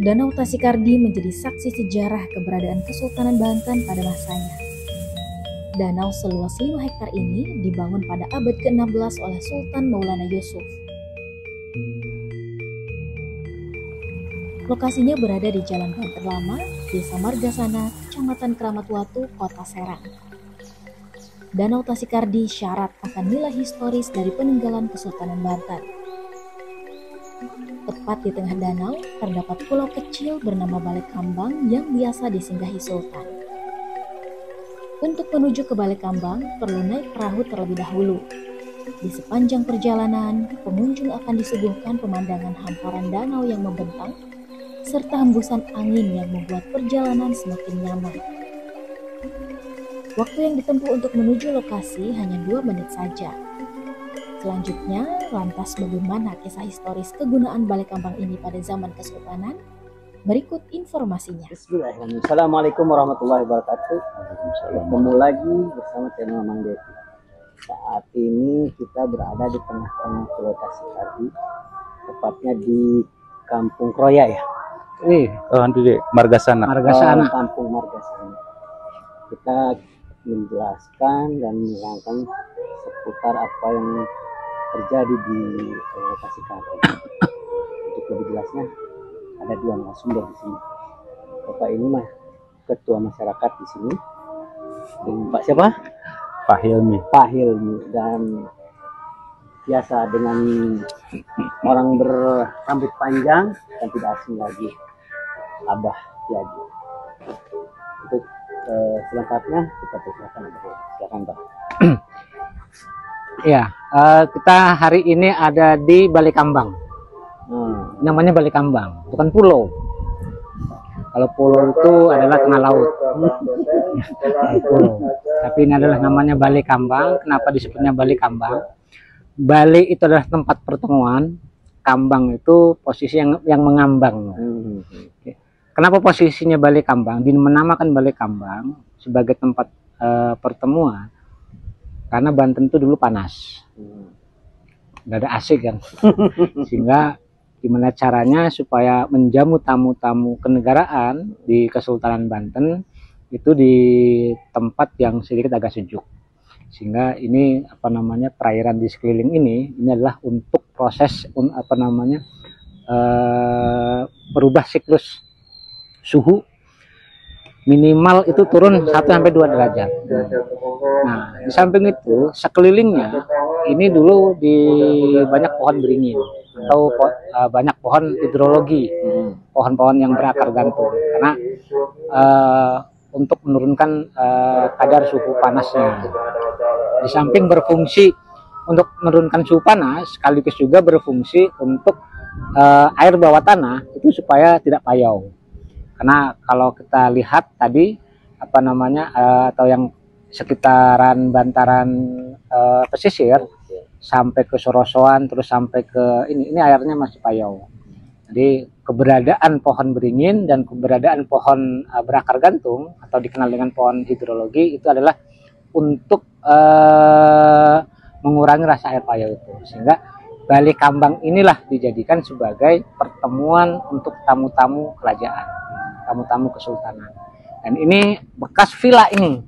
Danau Tasikardi menjadi saksi sejarah keberadaan Kesultanan Banten pada masanya. Danau seluas 5 hektar ini dibangun pada abad ke-16 oleh Sultan Maulana Yusuf. Lokasinya berada di Jalan Banten Lama, Desa Margasana, Kecamatan Keramat Watu, Kota Serang. Danau Tasikardi syarat akan nilai historis dari peninggalan Kesultanan Banten. Tepat di tengah danau, terdapat pulau kecil bernama Balai Kambang yang biasa disinggahi Sultan. Untuk menuju ke Balai Kambang, perlu naik perahu terlebih dahulu. Di sepanjang perjalanan, pengunjung akan disuguhkan pemandangan hamparan danau yang membentang, serta hembusan angin yang membuat perjalanan semakin nyaman. Waktu yang ditempuh untuk menuju lokasi hanya 2 menit saja. Selanjutnya, lantas bagaimana kisah historis kegunaan Balai Kambang ini pada zaman Kesultanan? Berikut informasinya. Bismillahirrahmanirrahim. Assalamualaikum warahmatullahi wabarakatuh. Ketemu lagi bersama channel Mang Devi. Saat ini kita berada di tengah-tengah Pulau Tasikardi, tepatnya di Kampung Kroya ya. Di Margasana. Kampung Margasana. Kita menjelaskan dan menerangkan seputar apa yang terjadi di Tasikardi. Untuk lebih jelasnya, ada 2 narasumber di sini. Bapak ini mah ketua masyarakat di sini. Dan Pak siapa? Pak Hilmi. Pak Hilmi, dan biasa dengan orang berambut panjang dan tidak asing lagi, Abah Tiadi. Untuk selengkapnya kita persilakan, silakan Pak. Ya, kita hari ini ada di Balai Kambang. Namanya Balai Kambang, bukan pulau. Kalau pulau itu adalah tengah laut. Pulau. Tapi ini adalah namanya Balai Kambang. Kenapa disebutnya Balai Kambang? Balai itu adalah tempat pertemuan. Kambang itu posisi yang mengambang. Kenapa posisinya Balai Kambang? Menamakan Balai Kambang sebagai tempat pertemuan. Karena Banten itu dulu panas, nggak ada AC kan, sehingga gimana caranya supaya menjamu tamu-tamu kenegaraan di Kesultanan Banten itu di tempat yang sedikit agak sejuk, sehingga ini perairan di sekeliling ini adalah untuk proses berubah siklus suhu minimal itu turun 1-2 derajat. Nah, di samping itu sekelilingnya ini dulu banyak pohon beringin atau banyak pohon hidrologi, pohon-pohon yang berakar gantung, karena untuk menurunkan kadar suhu panasnya. Di samping berfungsi untuk menurunkan suhu panas, sekaligus juga berfungsi untuk air bawah tanah itu supaya tidak payau. Karena kalau kita lihat tadi atau yang sekitaran bantaran pesisir sampai ke Sorosoan, terus sampai ke ini airnya masih payau. Jadi keberadaan pohon beringin dan keberadaan pohon berakar gantung atau dikenal dengan pohon hidrologi itu adalah untuk mengurangi rasa air payau itu, sehingga Balai Kambang inilah dijadikan sebagai pertemuan untuk tamu-tamu kerajaan, tamu-tamu kesultanan. Dan ini bekas villa ini.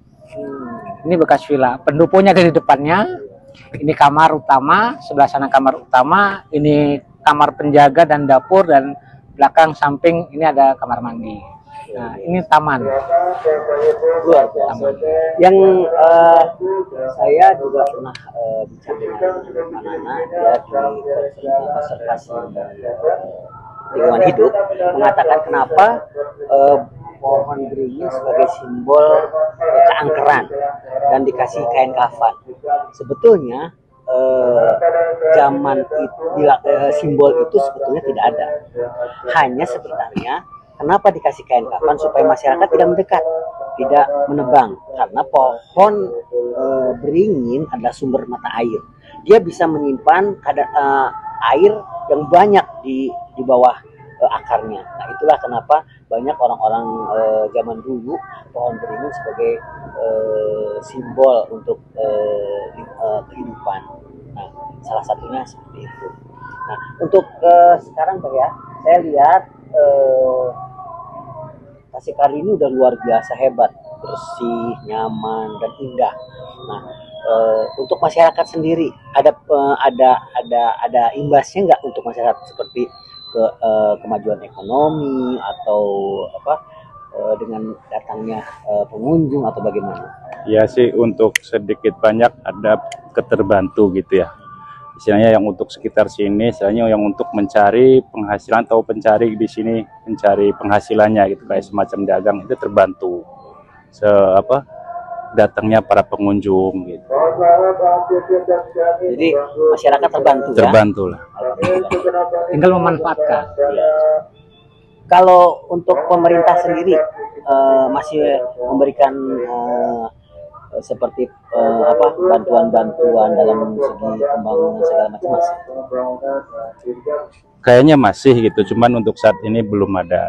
Ini bekas villa. Pendoponya ada di depannya. Ini kamar utama, sebelah sana kamar utama, ini kamar penjaga dan dapur, dan belakang samping ini ada kamar mandi. Nah, ini taman. Luar biasa. Taman. Yang saya juga pernah bicara dengan anak-anak di konservasi lingkungan hidup, mengatakan kenapa pohon beringin sebagai simbol keangkeran dan dikasih kain kafan. Sebetulnya zaman itu simbol itu sebetulnya tidak ada. Hanya sebenarnya kenapa dikasih kain kafan supaya masyarakat tidak mendekat, tidak menebang, karena pohon beringin adalah sumber mata air. Dia bisa menyimpan air yang banyak di bawah akarnya. Nah, itulah kenapa banyak orang-orang zaman dulu pohon beringin sebagai simbol untuk kehidupan. Nah, salah satunya seperti itu. Nah, untuk sekarang Pak ya, saya lihat Tasik kali ini udah luar biasa hebat, bersih, nyaman dan indah. Nah, untuk masyarakat sendiri ada imbasnya nggak untuk masyarakat seperti kemajuan ekonomi atau apa dengan datangnya pengunjung atau bagaimana? Ya sih, untuk sedikit banyak ada keterbantu gitu ya. Istilahnya yang untuk sekitar sini, istilahnya yang untuk mencari penghasilan atau pencari di sini mencari penghasilannya gitu, kayak semacam dagang itu terbantu. Datangnya para pengunjung gitu. Jadi masyarakat terbantu, Terbantu lah. Tinggal memanfaatkan. Ya. Kalau untuk pemerintah sendiri masih memberikan seperti bantuan-bantuan dalam segi pembangunan segala macam masih? Kayaknya masih gitu, cuman untuk saat ini belum ada.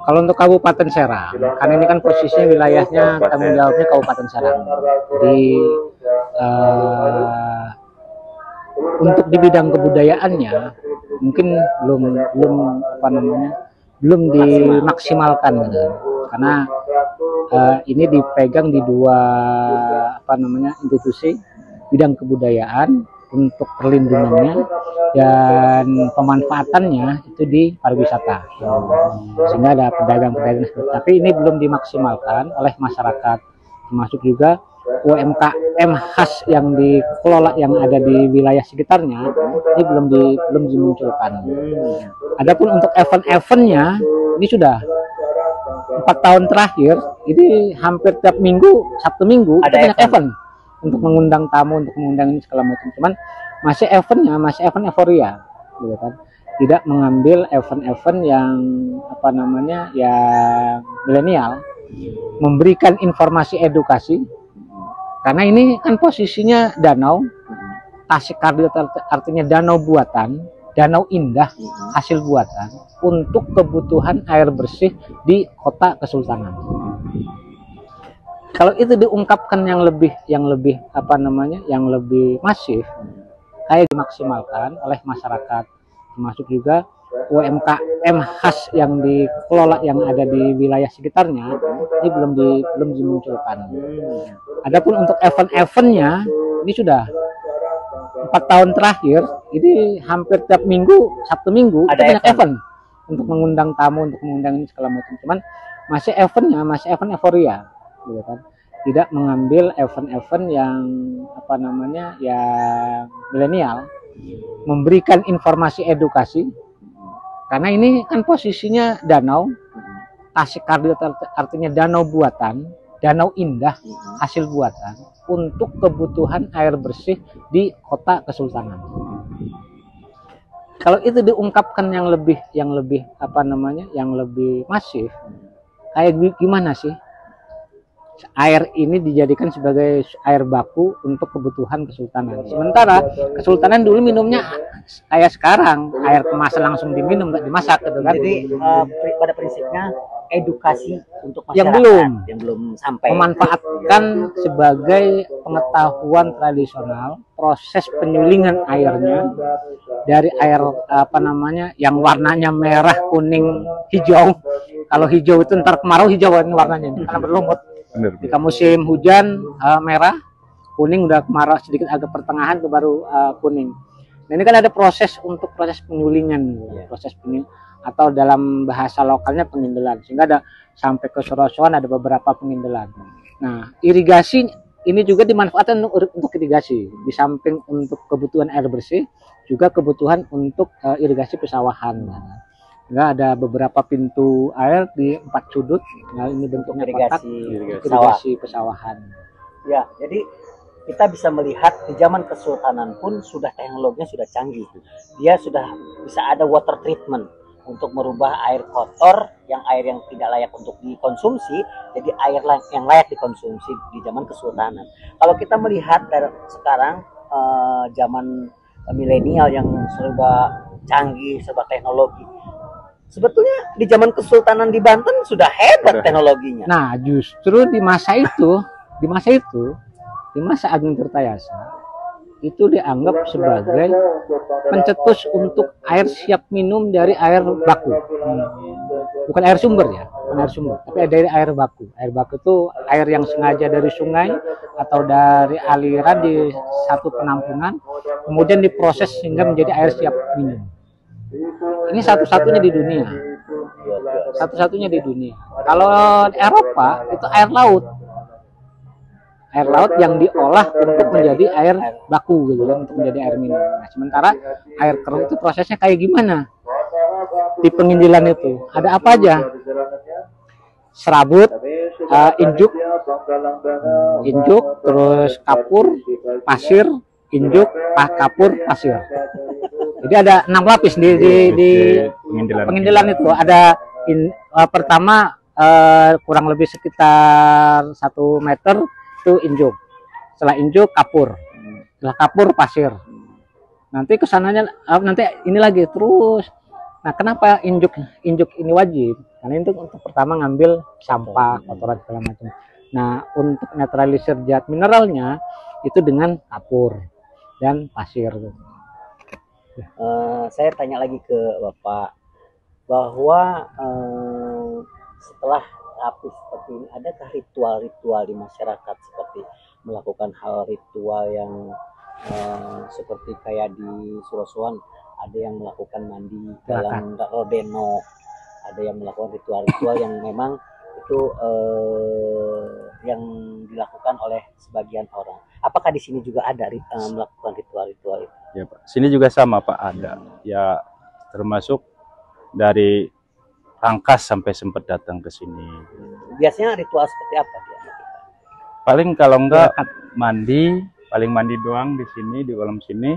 Kalau untuk Kabupaten Serang, kan ini kan posisinya wilayahnya tanggung jawabnya Kabupaten Serang. Jadi untuk di bidang kebudayaannya mungkin belum dimaksimalkan gitu. Karena ini dipegang di dua institusi bidang kebudayaan untuk perlindungannya dan pemanfaatannya itu di pariwisata, sehingga ada pedagang-pedagang tapi ini belum dimaksimalkan oleh masyarakat, termasuk juga UMKM khas yang dikelola yang ada di wilayah sekitarnya ini belum dimunculkan. Adapun untuk event-eventnya ini sudah 4 tahun terakhir ini hampir tiap minggu, Sabtu Minggu ada banyak event untuk mengundang tamu, untuk mengundang ini segala macam. Cuman masih event euforia, gitu kan. Tidak mengambil event-event yang yang milenial, memberikan informasi edukasi. Karena ini kan posisinya danau, Tasik Kardil artinya danau buatan, danau indah hasil buatan untuk kebutuhan air bersih di kota Kesultanan. Kalau itu diungkapkan yang lebih masif, kayak dimaksimalkan oleh masyarakat, termasuk juga UMKM khas yang dikelola yang ada di wilayah sekitarnya ini belum dimunculkan. Adapun untuk event-eventnya ini sudah 4 tahun terakhir ini hampir tiap minggu, Sabtu Minggu ada banyak event untuk mengundang tamu, untuk mengundang ini segala macam. Cuman masih event euforia, gitu kan. Tidak mengambil event-event yang yang milenial, memberikan informasi edukasi. Karena ini kan posisinya danau, Tasik Kardil artinya danau buatan, danau indah hasil buatan untuk kebutuhan air bersih di kota Kesultanan. Kalau itu diungkapkan yang lebih masif, kayak gimana sih air ini dijadikan sebagai air baku untuk kebutuhan Kesultanan. Sementara Kesultanan dulu minumnya kayak sekarang, air kemasan langsung diminum, nggak dimasak gitu kan. Jadi pada prinsipnya edukasi untuk masyarakat yang belum sampai memanfaatkan sebagai pengetahuan tradisional proses penyulingan airnya dari air yang warnanya merah, kuning, hijau. Kalau hijau itu ntar kemarau hijau ini warnanya karena berlumut. Jika musim hujan merah, kuning, udah kemarau sedikit agak pertengahan itu baru kuning. Nah, ini kan ada proses untuk proses penyulingan, atau dalam bahasa lokalnya pengindelan, sehingga ada sampai ke Sorosoan ada beberapa pengindelan. Nah, irigasi ini juga dimanfaatkan untuk irigasi, di samping untuk kebutuhan air bersih, juga kebutuhan untuk irigasi pesawahan. Enggak, ada beberapa pintu air di 4 sudut. Nah, ini bentuknya irigasi pesawahan. Ya, jadi kita bisa melihat di zaman Kesultanan pun sudah teknologinya sudah canggih. Dia sudah bisa ada water treatment untuk merubah air kotor air yang tidak layak untuk dikonsumsi jadi air yang layak dikonsumsi di zaman Kesultanan. Kalau kita melihat dari sekarang zaman milenial yang serba canggih, serba teknologi. Sebetulnya di zaman Kesultanan di Banten sudah hebat teknologinya. Nah, justru di masa Ageng Tirtayasa itu dianggap sebagai pencetus untuk air siap minum dari air baku. Bukan air sumber ya, bukan air sumber, tapi dari air baku. Air baku itu air yang sengaja dari sungai atau dari aliran di satu penampungan, kemudian diproses sehingga menjadi air siap minum. Ini satu-satunya di dunia. Satu-satunya di dunia. Kalau di Eropa itu air laut. Air laut yang diolah untuk menjadi air baku gitu kan, untuk menjadi air minum. Nah, sementara air keruh itu prosesnya kayak gimana? Di penginjilan itu ada apa aja? Serabut, injuk, terus kapur, pasir, injuk, kapur, pasir. Jadi ada 6 lapis di penginjilan itu. Ada pertama kurang lebih sekitar 1 meter itu injuk. Setelah injuk kapur. Setelah kapur pasir. Nanti kesananya nanti ini lagi terus. Nah, kenapa injuk ini wajib? Karena itu untuk pertama ngambil sampah, kotoran segala macam. Nah, untuk netralisir zat mineralnya itu dengan kapur dan pasir. Saya tanya lagi ke Bapak bahwa setelah api seperti ini, adakah ritual-ritual di masyarakat seperti melakukan hal ritual yang seperti kayak di Surosoan ada yang melakukan mandi dalam Rodeno, ada yang melakukan ritual-ritual yang memang itu yang dilakukan oleh sebagian orang. Apakah di sini juga ada melakukan ritual-ritual itu? Ya Pak, sini juga sama Pak, ada. Ya termasuk dari Rangkas sampai sempat datang ke sini. Biasanya ritual seperti apa dia? Paling kalau enggak mandi, paling mandi doang di sini, di kolam sini.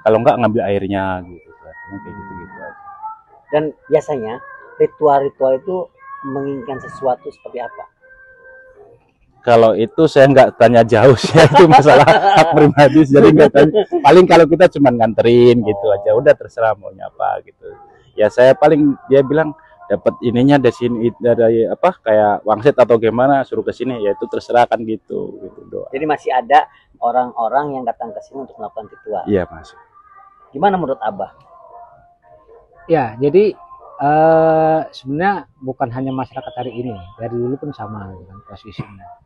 Kalau enggak ngambil airnya gitu. Kayak gitu-gitu aja. Dan biasanya ritual-ritual itu menginginkan sesuatu seperti apa? Kalau itu saya nggak tanya jauh sih, itu masalah hak pribadi, jadi nggak tanya. Paling kalau kita cuma nganterin gitu aja, udah terserah maunya apa gitu. Ya saya paling dia bilang dapat ininya dari sini, dari apa kayak wangsit atau gimana, suruh ke sini, ya itu terserah kan gitu doang. Jadi masih ada orang-orang yang datang ke sini untuk melakukan ritual. Iya masih. Gimana menurut Abah? Ya, jadi sebenarnya bukan hanya masyarakat hari ini, dari dulu pun sama dengan posisinya.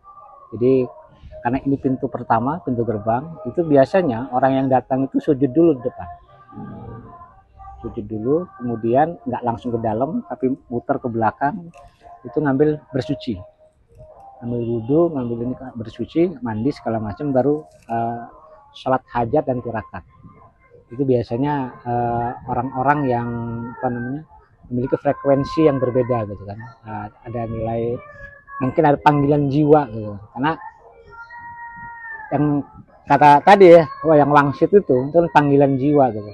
Jadi karena ini pintu pertama, pintu gerbang, itu biasanya orang yang datang itu sujud dulu di depan. Sujud dulu, kemudian nggak langsung ke dalam, tapi muter ke belakang, itu ngambil bersuci. Ngambil wudhu, ngambil ini bersuci, mandi segala macam, baru sholat hajat dan tirakat. Itu biasanya orang-orang yang apa namanya memiliki frekuensi yang berbeda gitu kan. Ada nilai, mungkin ada panggilan jiwa gitu. Karena yang kata tadi ya, yang wangsit itu kan panggilan jiwa gitu.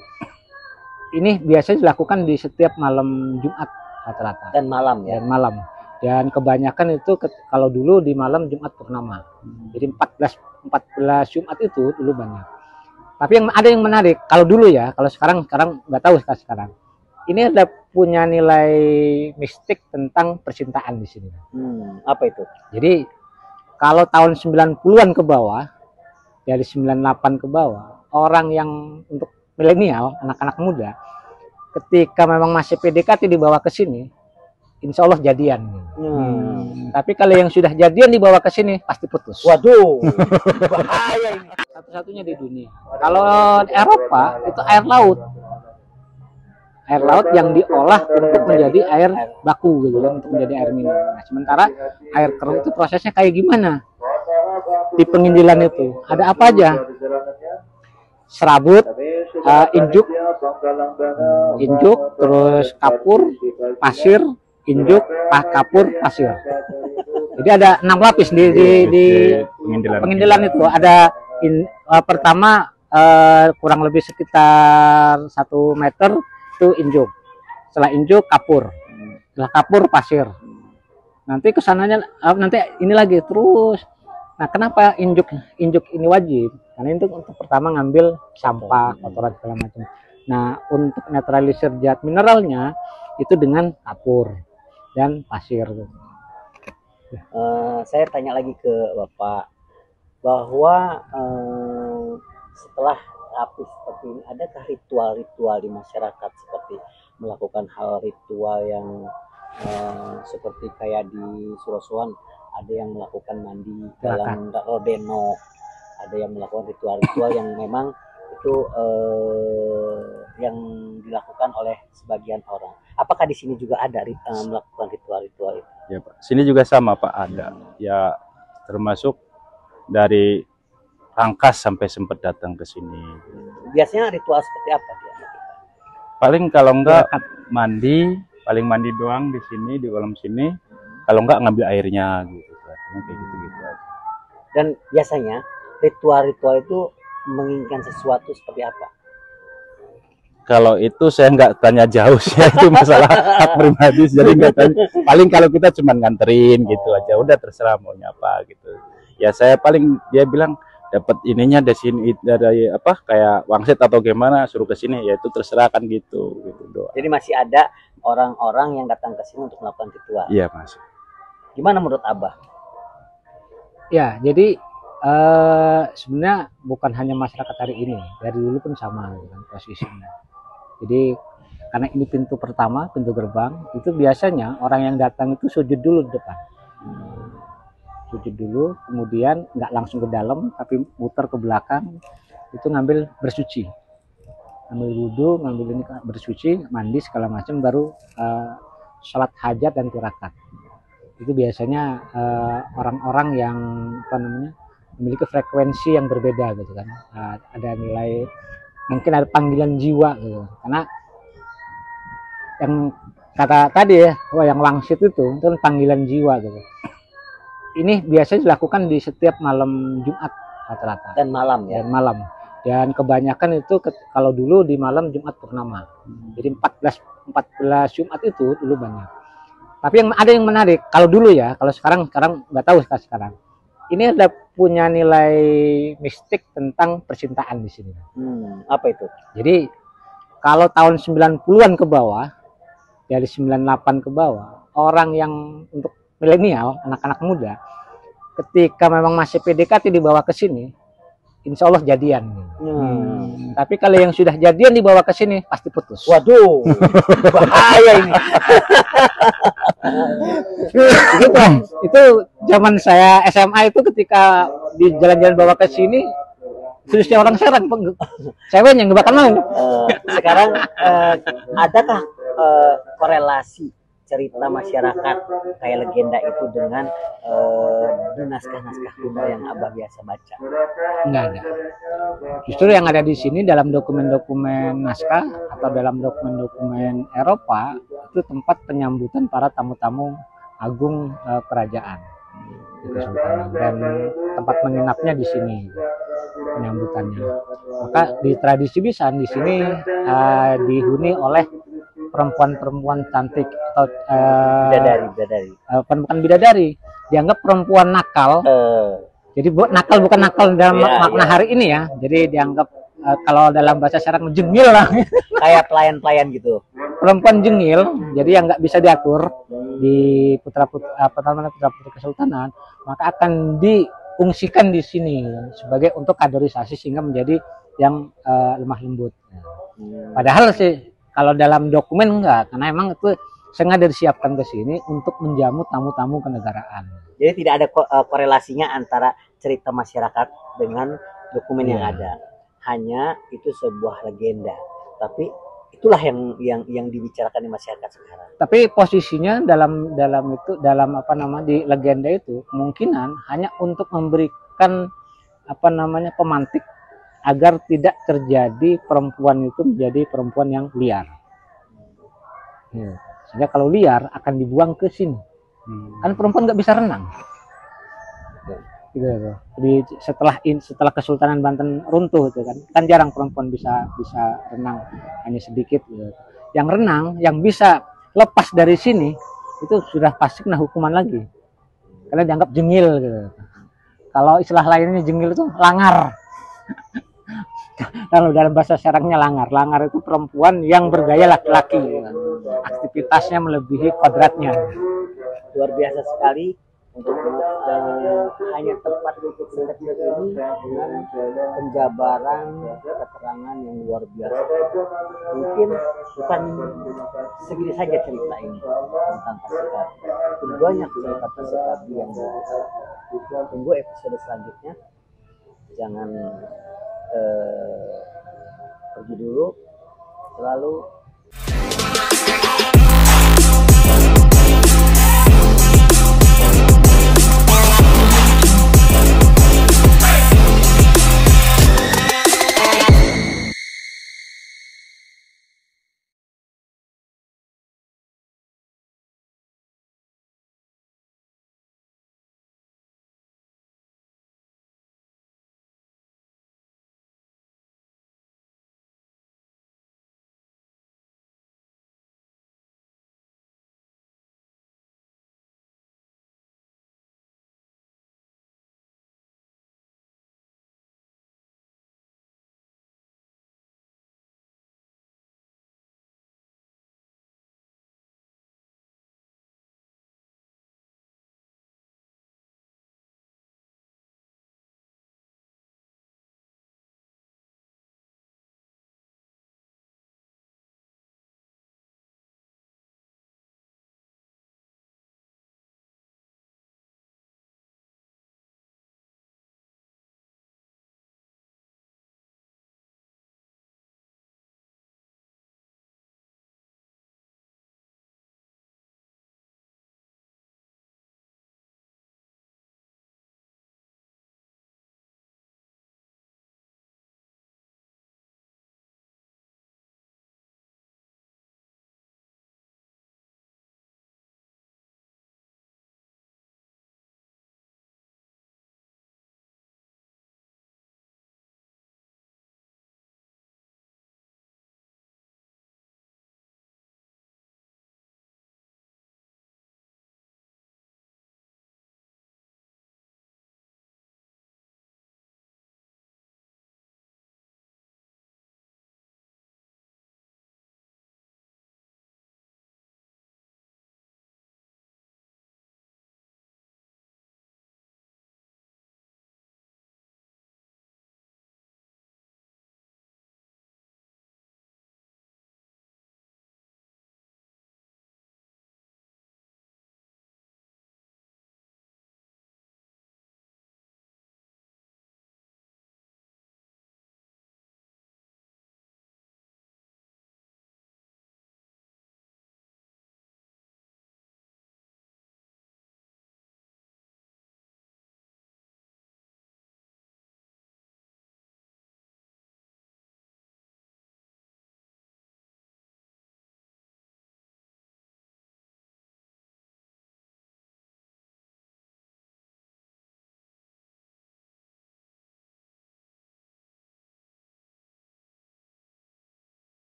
Ini biasanya dilakukan di setiap malam Jumat rata-rata. Dan malam ya. Dan malam. Dan kebanyakan itu kalau dulu di malam Jumat Purnama. Jadi 14 Jumat itu dulu banyak. Tapi ada yang menarik. Kalau dulu ya, kalau sekarang nggak tahu sekarang. Ini ada punya nilai mistik tentang percintaan di sini. Apa itu? Jadi kalau tahun 90-an ke bawah, dari 98 ke bawah, orang yang untuk milenial, anak-anak muda, ketika memang masih PDKT dibawa ke sini, insya Allah jadian. Tapi kalau yang sudah jadian dibawa ke sini, pasti putus. Waduh, bahaya ini. Satu-satunya di dunia. Kalau di Eropa itu air laut. Air laut yang diolah untuk menjadi air baku gitu kan, untuk menjadi air minum. Nah, sementara air keruh itu prosesnya kayak gimana? Di penginjilan itu ada apa aja? Serabut, injuk, terus kapur, pasir, injuk, kapur, pasir. Jadi ada 6 lapis di penginjilan itu. Ada pertama kurang lebih sekitar 1 meter itu injuk. Setelah injuk kapur. Setelah kapur pasir. Nanti kesananya nanti ini lagi terus. Nah, kenapa injuk ini wajib? Karena itu untuk pertama ngambil sampah, kotoran segala macam. Nah, untuk netralisir zat mineralnya itu dengan kapur dan pasir. Saya tanya lagi ke Bapak bahwa setelah rapi seperti ini, adakah ritual-ritual di masyarakat seperti melakukan hal ritual yang seperti kayak di Surosoan ada yang melakukan mandi dalam Rodeno, ada yang melakukan ritual-ritual yang memang itu yang dilakukan oleh sebagian orang. Apakah di sini juga ada melakukan ritual-ritual itu? Ya Pak, sini juga sama Pak, ada. Ya termasuk dari Rangkas sampai sempat datang ke sini. Biasanya ritual seperti apa dia? Paling kalau enggak mandi, paling mandi doang di sini, di kolam sini. Kalau enggak ngambil airnya gitu. Kayak gitu-gitu aja. Dan biasanya ritual-ritual itu menginginkan sesuatu seperti apa? Kalau itu saya nggak tanya jauh sih, itu masalah hak pribadi, jadi nggak tanya. Paling kalau kita cuma nganterin gitu aja, udah terserah maunya apa gitu. Ya saya paling dia bilang dapat ininya dari sini, dari apa kayak wangsit atau gimana, suruh ke sini, ya itu terserah kan gitu doang. Jadi masih ada orang-orang yang datang ke sini untuk melakukan ritual. Iya Mas. Gimana menurut Abah? Ya, jadi sebenarnya bukan hanya masyarakat hari ini, dari dulu pun sama dengan posisinya. Jadi karena ini pintu pertama, pintu gerbang, itu biasanya orang yang datang itu sujud dulu di depan. Sujud dulu, kemudian nggak langsung ke dalam, tapi muter ke belakang, itu ngambil bersuci. Ngambil wudhu, ngambil ini bersuci, mandi segala macam, baru sholat hajat dan tirakat. Itu biasanya orang-orang yang apa namanya memiliki frekuensi yang berbeda gitu kan. Ada nilai, mungkin ada panggilan jiwa gitu. Karena yang kata tadi ya, yang wangsit itu kan panggilan jiwa gitu. Ini biasanya dilakukan di setiap malam Jumat rata-rata. Dan malam ya. Dan malam. Dan kebanyakan itu kalau dulu di malam Jumat purnama. Jadi 14 Jumat itu dulu banyak. Tapi ada yang menarik. Kalau dulu ya, kalau sekarang nggak tahu sekarang. Ini ada punya nilai mistik tentang percintaan di sini. Apa itu? Jadi kalau tahun 90-an ke bawah, dari 98 ke bawah, orang yang untuk milenial, anak-anak muda, ketika memang masih PDKT dibawa ke sini, insya Allah jadian. Tapi kalau yang sudah jadian dibawa ke sini, pasti putus. Waduh, bahaya ini. Itu zaman saya SMA itu ketika di jalan-jalan bawa ke sini, khususnya orang Serang, ceweknya nggak bakal mau. Sekarang adakah korelasi cerita masyarakat kayak legenda itu dengan di naskah-naskah kuno yang Abah biasa baca? Enggak ada. Justru yang ada di sini dalam dokumen-dokumen naskah atau dalam dokumen-dokumen Eropa itu tempat penyambutan para tamu-tamu agung kerajaan di Kesultanan, dan tempat menginapnya di sini penyambutannya. Maka di tradisi Bisan di sini dihuni oleh perempuan-perempuan cantik atau bidadari. Bukan bidadari, dianggap perempuan nakal. Jadi nakal bukan nakal dalam makna hari ini ya. Jadi dianggap kalau dalam bahasa Serang jengil lah. Kayak pelayan-pelayan gitu. Perempuan jengil, jadi yang nggak bisa diatur di putra-putri Kesultanan, maka akan diungsikan di sini sebagai untuk kaderisasi sehingga menjadi yang lemah lembut. Padahal sih kalau dalam dokumen enggak, karena emang itu sengaja disiapkan ke sini untuk menjamu tamu-tamu kenegaraan. Jadi tidak ada korelasinya antara cerita masyarakat dengan dokumen yang ada. Hanya itu sebuah legenda. Tapi itulah yang dibicarakan di masyarakat sekarang. Tapi posisinya dalam di legenda itu kemungkinan hanya untuk memberikan pemantik agar tidak terjadi perempuan itu menjadi perempuan yang liar. Sehingga kalau liar akan dibuang ke sini. Kan perempuan nggak bisa renang. Gitu. Setelah Kesultanan Banten runtuh itu kan jarang perempuan bisa renang, hanya sedikit gitu. Yang renang yang bisa lepas dari sini itu sudah pasti kena hukuman lagi. Karena dianggap jengil gitu. Kalau istilah lainnya jengil itu langar. Kalau dalam bahasa Serangnya langar. Langar itu perempuan yang bergaya laki-laki. Aktivitasnya melebihi kodratnya. Luar biasa sekali untuk hanya tepat sekecil ini dengan penjabaran keterangan yang luar biasa. Mungkin bukan segini saja cerita ini tentang Pasikabi. Banyak cerita Pasikabi yang tunggu episode selanjutnya. Jangan pergi dulu, selalu